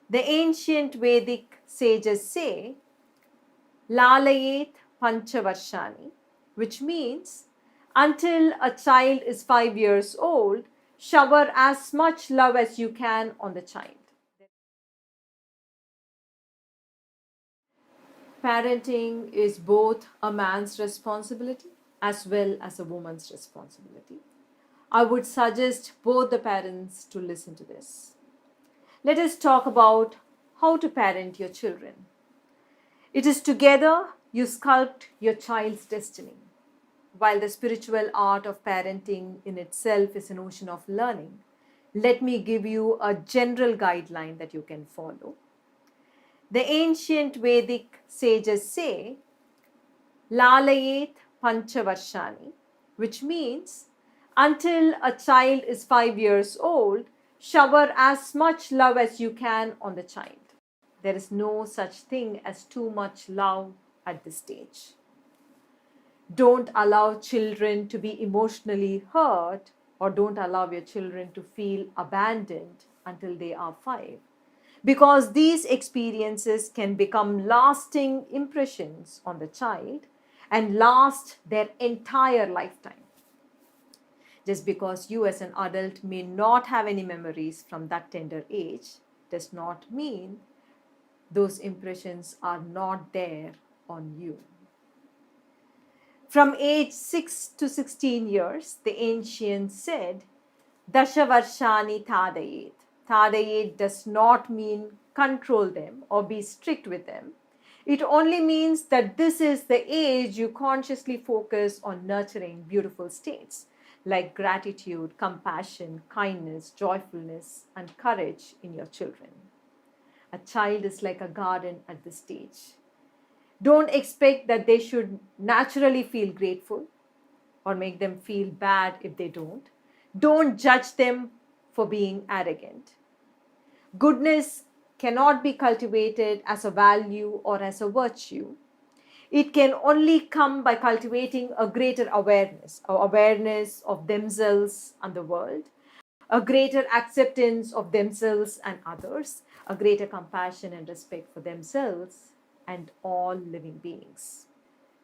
The ancient Vedic sages say, Lalayet Panchavarshani, which means until a child is 5 years old, shower as much love as you can on the child. Parenting is both a man's responsibility as well as a woman's responsibility. I would suggest both the parents to listen to this. Let us talk about how to parent your children. It is together you sculpt your child's destiny. While the spiritual art of parenting in itself is an ocean of learning, let me give you a general guideline that you can follow. The ancient Vedic sages say, Lalayet Panchavarshani, which means until a child is 5 years old, shower as much love as you can on the child. There is no such thing as too much love at this stage. Don't allow children to be emotionally hurt, or don't allow your children to feel abandoned until they are 5. Because these experiences can become lasting impressions on the child and last their entire lifetime. Just because you as an adult may not have any memories from that tender age does not mean those impressions are not there on you. From age 6 to 16 years, the ancients said, Dashavarshani Tadayet. Tadayet does not mean control them or be strict with them. It only means that this is the age you consciously focus on nurturing beautiful states like gratitude, compassion, kindness, joyfulness, and courage in your children. A child is like a garden at this stage. Don't expect that they should naturally feel grateful or make them feel bad if they don't. Don't judge them for being arrogant. Goodness cannot be cultivated as a value or as a virtue. It can only come by cultivating a greater awareness of themselves and the world, a greater acceptance of themselves and others, a greater compassion and respect for themselves and all living beings.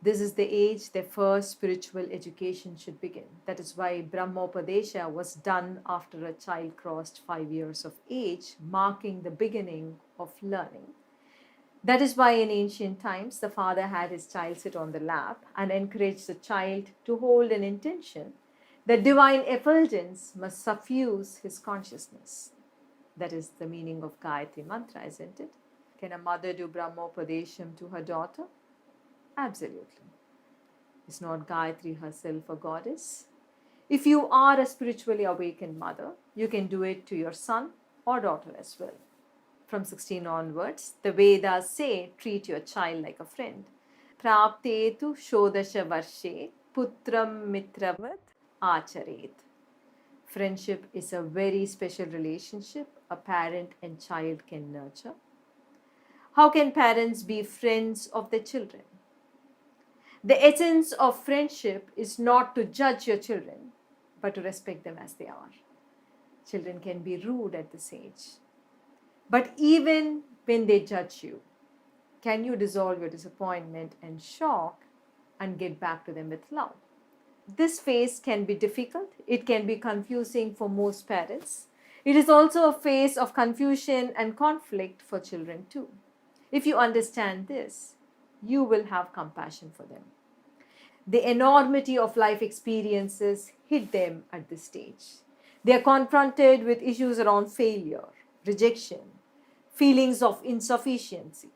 This is the age their first spiritual education should begin. That is why Brahmopadesha was done after a child crossed 5 years of age, marking the beginning of learning. That is why in ancient times, the father had his child sit on the lap and encouraged the child to hold an intention that divine effulgence must suffuse his consciousness. That is the meaning of Gayatri Mantra, isn't it? Can a mother do Brahmopadesham to her daughter? Absolutely. Is not Gayatri herself a goddess? If you are a spiritually awakened mother, you can do it to your son or daughter as well. From 16 onwards, the Vedas say, treat your child like a friend. Praptetu shodasha varshe putram mitravat acharet. Friendship is a very special relationship a parent and child can nurture. How can parents be friends of their children? The essence of friendship is not to judge your children, but to respect them as they are. Children can be rude at this age. But even when they judge you, can you dissolve your disappointment and shock and get back to them with love? This phase can be difficult. It can be confusing for most parents. It is also a phase of confusion and conflict for children too. If you understand this, you will have compassion for them. The enormity of life experiences hit them at this stage. They are confronted with issues around failure, rejection, feelings of insufficiency,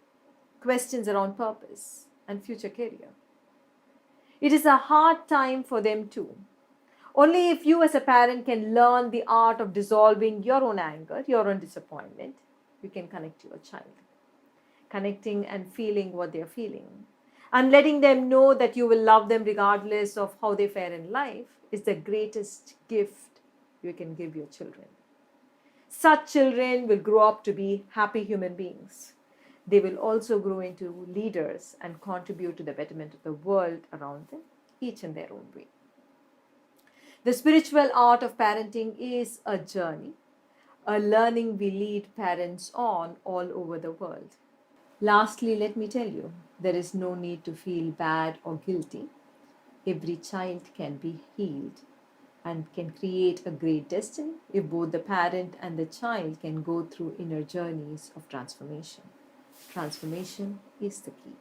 questions around purpose and future career. It is a hard time for them too. Only if you as a parent can learn the art of dissolving your own anger, your own disappointment, you can connect to your child. Connecting and feeling what they are feeling and letting them know that you will love them regardless of how they fare in life is the greatest gift you can give your children. Such children will grow up to be happy human beings. They will also grow into leaders and contribute to the betterment of the world around them, each in their own way. The spiritual art of parenting is a journey. a learning we lead parents on all over the world. Lastly, let me tell you, there is no need to feel bad or guilty. Every child can be healed and can create a great destiny if both the parent and the child can go through inner journeys of transformation. Transformation is the key.